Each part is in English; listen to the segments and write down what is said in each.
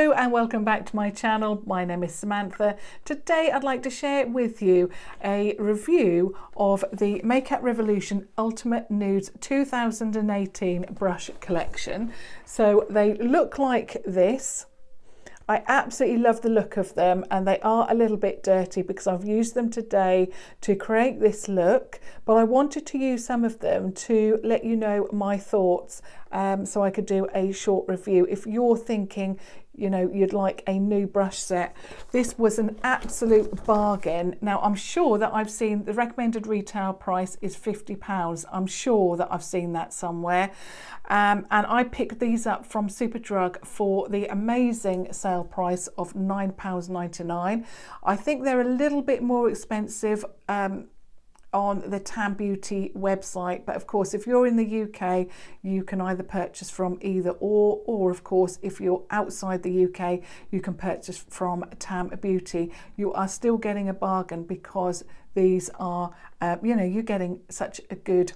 Hello and welcome back to my channel. My name is Samantha. Today I'd like to share with you a review of the Makeup Revolution Ultimate Nudes 2018 brush collection. So they look like this. I absolutely love the look of them, and they are a little bit dirty because I've used them today to create this look, but I wanted to use some of them to let you know my thoughts, so I could do a short review. If you're thinking, you know, you'd like a new brush set, this was an absolute bargain. Now I'm sure that I've seen the recommended retail price is £50. I'm sure that I've seen that somewhere. And I picked these up from Superdrug for the amazing sale price of £9.99. I think they're a little bit more expensive on the Tam Beauty website, but of course if you're in the UK you can either purchase from either or of course if you're outside the UK you can purchase from Tam Beauty. You are still getting a bargain because these are you know, you're getting such a good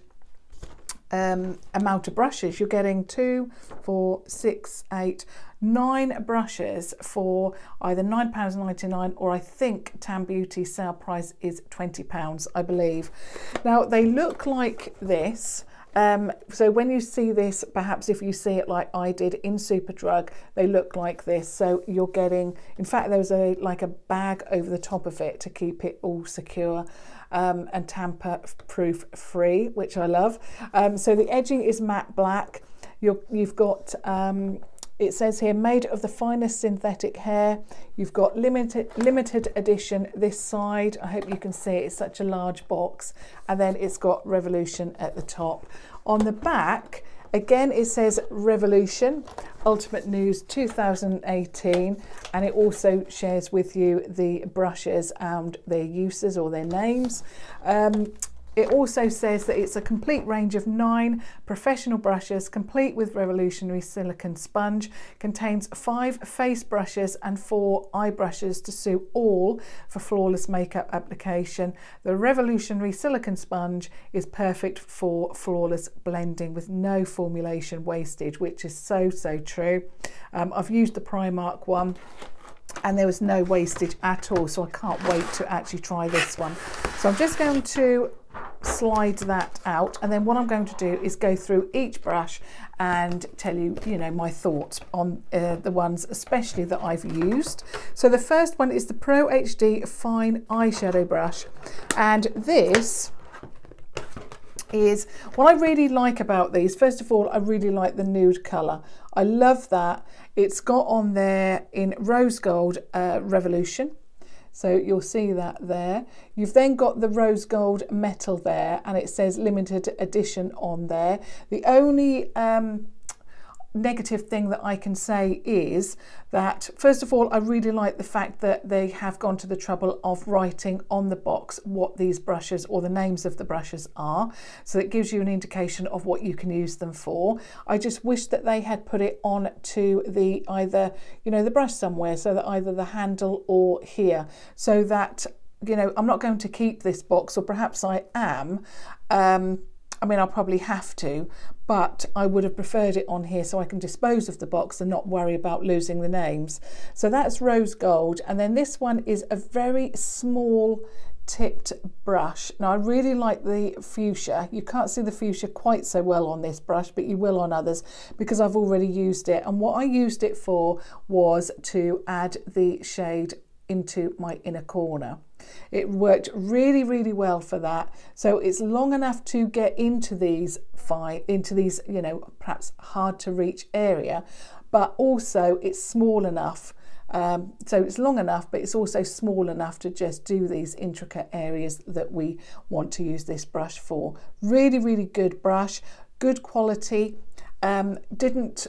amount of brushes. You're getting 2, 4, 6, 8, 9 brushes for either £9.99 or I think Tam Beauty sale price is £20, I believe. Now they look like this. So when you see this, perhaps if you see it like I did in Superdrug, they look like this. So you're getting, in fact there's like a bag over the top of it to keep it all secure and tamper-proof free, which I love. So the edging is matte black. You've got it says here, made of the finest synthetic hair. You've got limited edition this side. I hope you can see it. It's such a large box. And then it's got Revolution at the top. On the back, again, it says Revolution Ultimate Nudes 2018. And it also shares with you the brushes and their uses or their names. It also says that it's a complete range of 9 professional brushes, complete with revolutionary silicone sponge, contains 5 face brushes and 4 eye brushes to suit all for flawless makeup application. The revolutionary silicone sponge is perfect for flawless blending with no formulation wastage, which is so true. I've used the Primark one and there was no wastage at all, so I can't wait to actually try this one. So I'm just going to slide that out, and then what I'm going to do is go through each brush and tell you, you know, my thoughts on the ones especially that I've used. So the first one is the Pro HD Fine Eyeshadow Brush, and this is what I really like about these. First of all, I really like the nude colour. I love that. It's got on there in rose gold Revolution. So you'll see that there. You've then got the rose gold metal there, and it says limited edition on there. The only negative thing that I can say is that, first of all, I really like the fact that they have gone to the trouble of writing on the box what these brushes or the names of the brushes are, so it gives you an indication of what you can use them for. I just wish that they had put it on to the either, you know, the brush somewhere, so that either the handle or here, so that, you know, I'm not going to keep this box, or perhaps I am. I mean, I'll probably have to, but I would have preferred it on here so I can dispose of the box and not worry about losing the names. So that's rose gold. And then this one is a very small tipped brush. Now I really like the fuchsia. You can't see the fuchsia quite so well on this brush, but you will on others because I've already used it. And what I used it for was to add the shade into my inner corner. It worked really well for that. So it's long enough to get into these you know, perhaps hard to reach area, but also it's small enough. So it's long enough, but it's also small enough to just do these intricate areas that we want to use this brush for. Really good brush, good quality. Didn't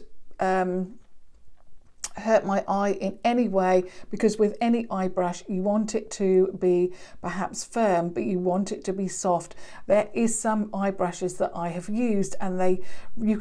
hurt my eye in any way, because with any eye brush you want it to be perhaps firm, but you want it to be soft. There is some eye brushes that I have used, and they you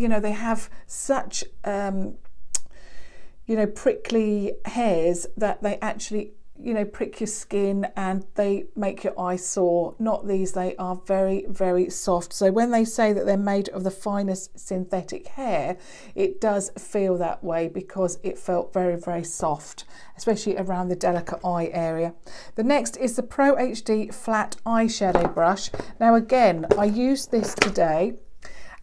know, they have such you know, prickly hairs that they actually you know, prick your skin and they make your eyes sore. Not these, they are very, very soft. So when they say that they're made of the finest synthetic hair, it does feel that way because it felt very, very soft, especially around the delicate eye area. The next is the Pro HD Flat Eyeshadow Brush. Now again, I used this today.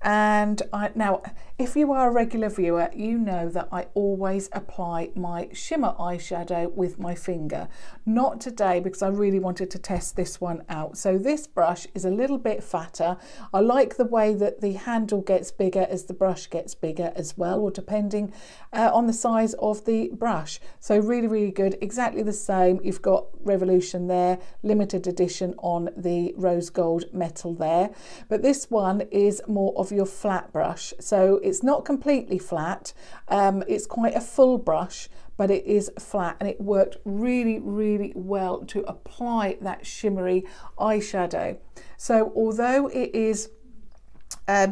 And now, if you are a regular viewer, you know that I always apply my shimmer eyeshadow with my finger. Not today because I really wanted to test this one out. So this brush is a little bit fatter. I like the way that the handle gets bigger as the brush gets bigger as well, or depending on the size of the brush. So really, really good. Exactly the same. You've got Revolution there, limited edition on the rose gold metal there. But this one is more of your flat brush, so it's not completely flat. It's quite a full brush, but it is flat, and it worked really, really well to apply that shimmery eyeshadow. So although it is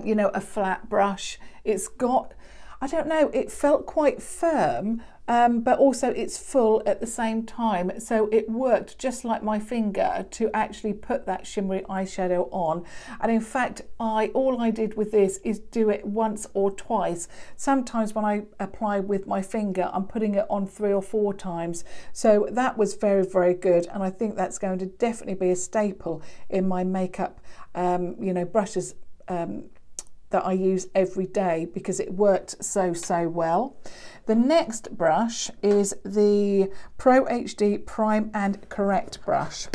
you know, a flat brush, it's got, I don't know, it felt quite firm, but also it's full at the same time. So it worked just like my finger to actually put that shimmery eyeshadow on. And in fact, all I did with this is do it once or twice. Sometimes when I apply with my finger, I'm putting it on 3 or 4 times. So that was very, very good. And I think that's going to definitely be a staple in my makeup, you know, brushes that I use every day because it worked so, so well. The next brush is the Pro HD Prime and Correct brush.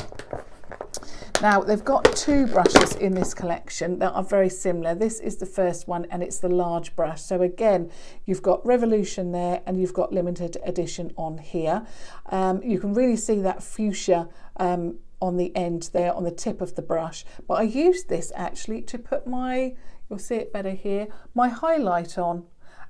Now they've got 2 brushes in this collection that are very similar. This is the first one and it's the large brush. So again, you've got Revolution there and you've got limited edition on here. You can really see that fuchsia on the end there, on the tip of the brush. But I used this actually to put my, you'll see it better here, my highlight on.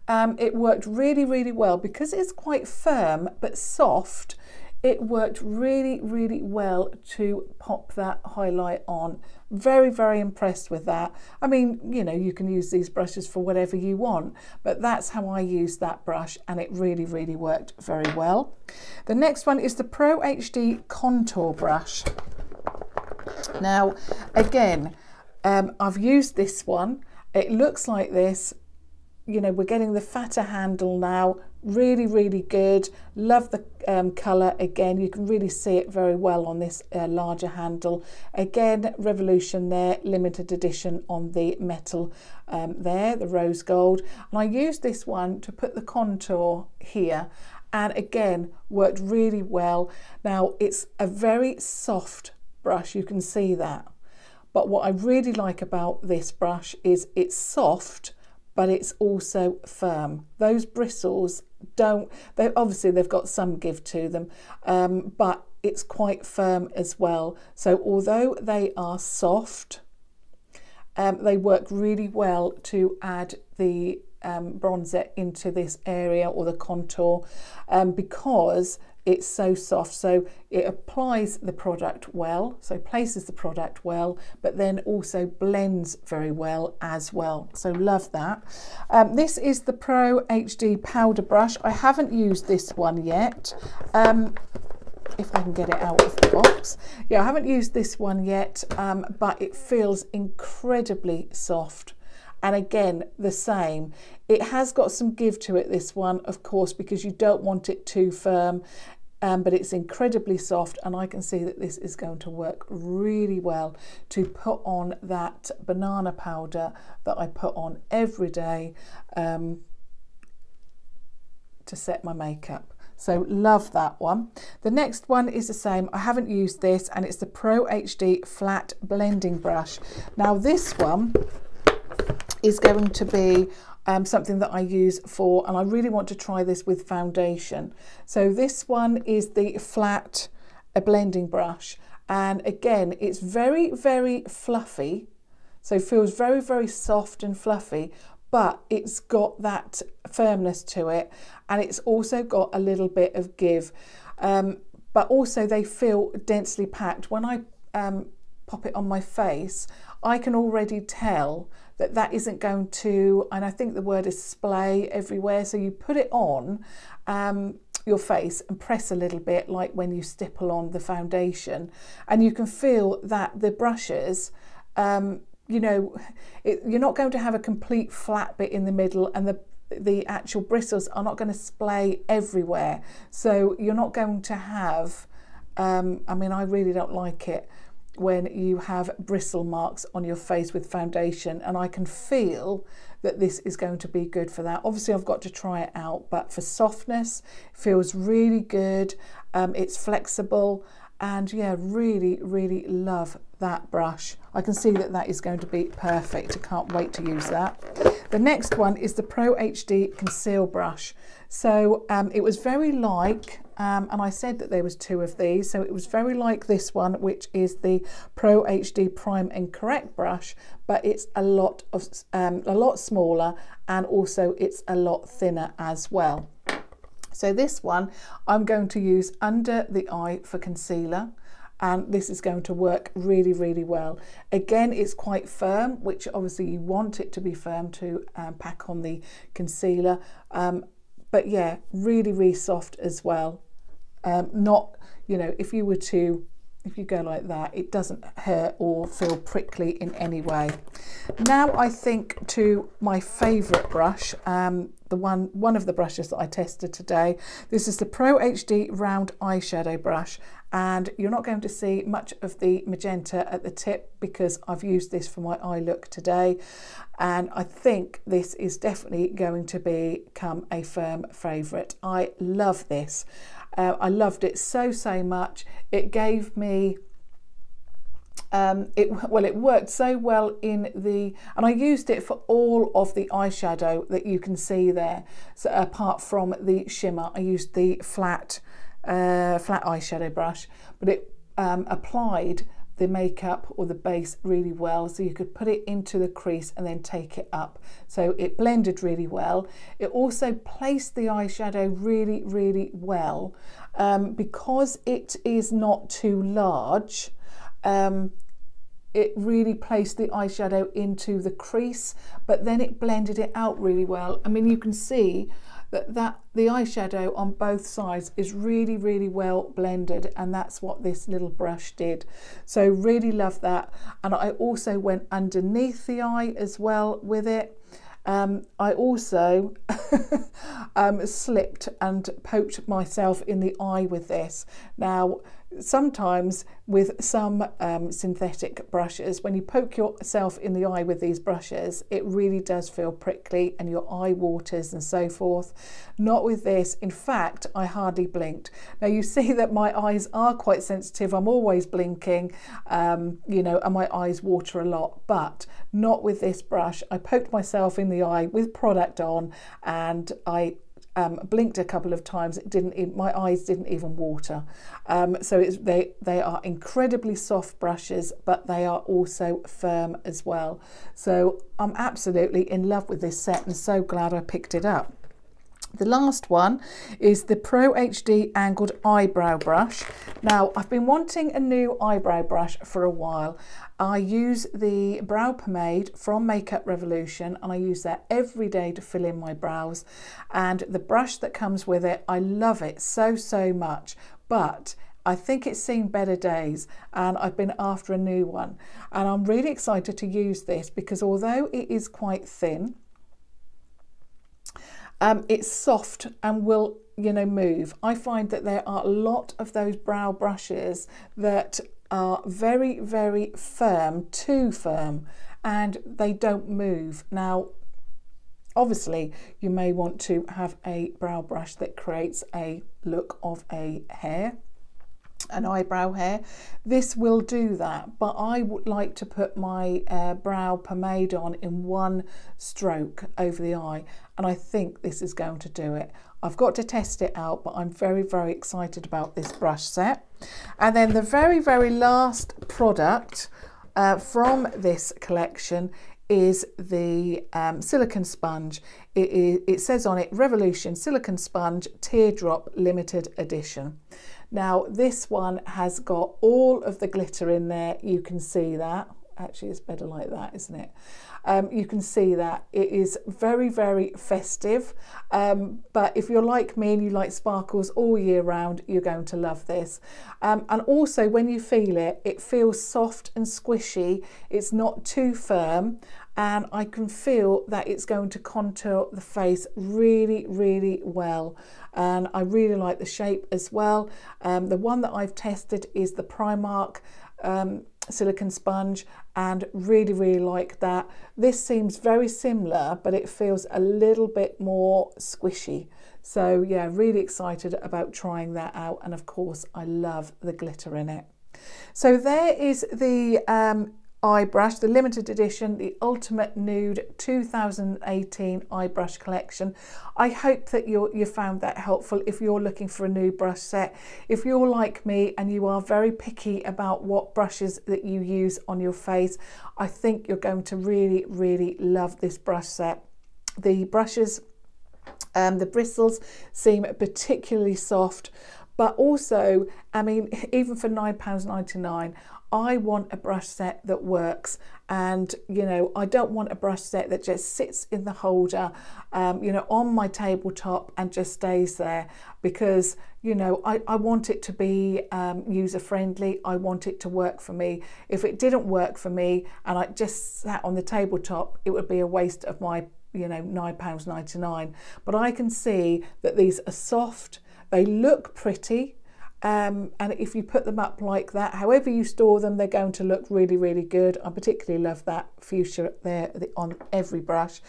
It worked really, really well because it's quite firm but soft. It worked really, really well to pop that highlight on. Very, very impressed with that. I mean, you know, you can use these brushes for whatever you want, but that's how I used that brush and it really, really worked very well. The next one is the Pro HD Contour Brush. Now, again, I've used this one. It looks like this. You know, we're getting the fatter handle now. Really, really good. Love the colour. Again, you can really see it very well on this larger handle. Again, Revolution there, limited edition on the metal there, the rose gold. And I used this one to put the contour here. And again, worked really well. Now, it's a very soft brush. You can see that. But what I really like about this brush is it's soft, but it's also firm. Those bristles obviously they've got some give to them, but it's quite firm as well. So although they are soft, they work really well to add the bronzer into this area or the contour because it's so soft. So it applies the product well, so places the product well, but then also blends very well as well. So love that. This is the Pro HD Powder Brush. I haven't used this one yet. If I can get it out of the box. Yeah, I haven't used this one yet, but it feels incredibly soft. And again, the same. It has got some give to it, this one, of course, because you don't want it too firm. But it's incredibly soft, and I can see that this is going to work really well to put on that banana powder that I put on every day to set my makeup. So love that one. The next one is the same. I haven't used this, and it's the Pro HD Flat Blending Brush. Now this one is going to be something that I use for, and I really want to try this with foundation. So this one is the flat blending brush, and again it's very, very fluffy, so it feels very, very soft and fluffy, but it's got that firmness to it, and it's also got a little bit of give, but also they feel densely packed. When I pop it on my face, I can already tell that that isn't going to, and I think the word is splay everywhere. So you put it on your face and press a little bit like when you stipple on the foundation, and you can feel that the brushes, you know, you're not going to have a complete flat bit in the middle, and the actual bristles are not going to splay everywhere. So you're not going to have, I mean, I really don't like it when you have bristle marks on your face with foundation, and I can feel that this is going to be good for that. Obviously I've got to try it out, but for softness, it feels really good. It's flexible, and yeah, really, really love that brush. I can see that that is going to be perfect. I can't wait to use that. The next one is the Pro HD Conceal Brush. So it was very like, and I said that there was 2 of these, so it was very like this one, which is the Pro HD Prime and Correct brush, but it's a lot smaller, and also it's a lot thinner as well. So this one I'm going to use under the eye for concealer, and this is going to work really, really well. Again, it's quite firm, which obviously you want it to be firm to pack on the concealer, but yeah, really, really soft as well. Not, you know, if you go like that, it doesn't hurt or feel prickly in any way. Now I think to my favourite brush, one of the brushes that I tested today. This is the Pro HD Round Eyeshadow Brush, and you're not going to see much of the magenta at the tip because I've used this for my eye look today, and I think this is definitely going to become a firm favourite. I love this. I loved it so much. It gave me, it worked so well in the, and I used it for all of the eyeshadow that you can see there. So apart from the shimmer, I used the flat eyeshadow brush, but it applied the makeup or the base really well, so you could put it into the crease and then take it up. So it blended really well. It also placed the eyeshadow really, really well. Because it is not too large, it really placed the eyeshadow into the crease, but then it blended it out really well. I mean, you can see that the eyeshadow on both sides is really, really well blended, and that's what this little brush did. So really love that. And I also went underneath the eye as well with it. I also slipped and poked myself in the eye with this. Now, sometimes with some synthetic brushes, when you poke yourself in the eye with these brushes, it really does feel prickly and your eye waters and so forth. Not with this. In fact, I hardly blinked. Now you see that my eyes are quite sensitive. I'm always blinking, you know, and my eyes water a lot, but not with this brush. I poked myself in the eye with product on, and I blinked a couple of times. My eyes didn't even water. So they are incredibly soft brushes, but they are also firm as well. So I'm absolutely in love with this set and so glad I picked it up. The last one is the Pro HD Angled Eyebrow Brush. Now, I've been wanting a new eyebrow brush for a while. I use the brow pomade from Makeup Revolution, and I use that every day to fill in my brows. And the brush that comes with it, I love it so much, but I think it's seen better days, and I've been after a new one. And I'm really excited to use this because although it is quite thin, it's soft and will, you know, move. I find that there are a lot of those brow brushes that are very, very firm, too firm, and they don't move. Now, obviously, you may want to have a brow brush that creates a look of a hair, an eyebrow hair. This will do that, but I would like to put my brow pomade on in one stroke over the eye, and I think this is going to do it. I've got to test it out, but I'm very, very excited about this brush set. And then the very, very last product from this collection is the Silicone Sponge. It says on it, Revolution Silicone Sponge Teardrop Limited Edition. Now, this one has got all of the glitter in there. You can see that. actually it's better like that, isn't it? You can see that it is very, very festive, but if you're like me and you like sparkles all year round, you're going to love this. And also when you feel it, it feels soft and squishy. It's not too firm, and I can feel that it's going to contour the face really, really well. And I really like the shape as well. The one that I've tested is the Primark Silicone Sponge, and really, really like that. This seems very similar, but it feels a little bit more squishy. So yeah, really excited about trying that out. And of course, I love the glitter in it. So there is the eye brush, the limited edition, the Ultimate Nude 2018 eye brush collection. I hope that you found that helpful if you're looking for a new brush set. If you're like me and you are very picky about what brushes that you use on your face, I think you're going to really, really love this brush set. The brushes, the bristles seem particularly soft, but also, I mean, even for £9.99, I want a brush set that works. And you know, I don't want a brush set that just sits in the holder, you know, on my tabletop and just stays there, because you know, I want it to be user friendly. I want it to work for me. If it didn't work for me and I just sat on the tabletop, it would be a waste of my, you know, £9.99. But I can see that these are soft, they look pretty. And if you put them up like that, however you store them, they're going to look really, really good. I particularly love that fuchsia there on every brush.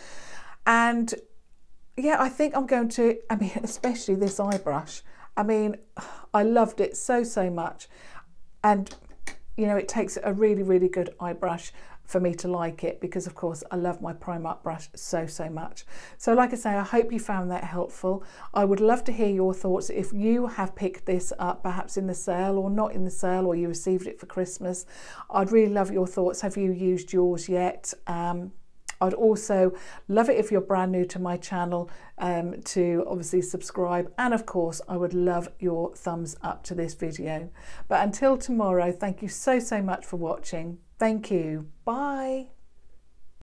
And yeah, I think I'm going to, I mean, especially this eye brush. I mean, I loved it so, so much. And, you know, it takes a really, really good eye brush for me to like it, because of course I love my Primark brush so, so much. So like I say, I hope you found that helpful. I would love to hear your thoughts if you have picked this up, perhaps in the sale or not in the sale, or you received it for Christmas. I'd really love your thoughts. Have you used yours yet? I'd also love it if you're brand new to my channel to obviously subscribe, and of course I would love your thumbs up to this video. But until tomorrow, thank you so, so much for watching. Thank you. Bye.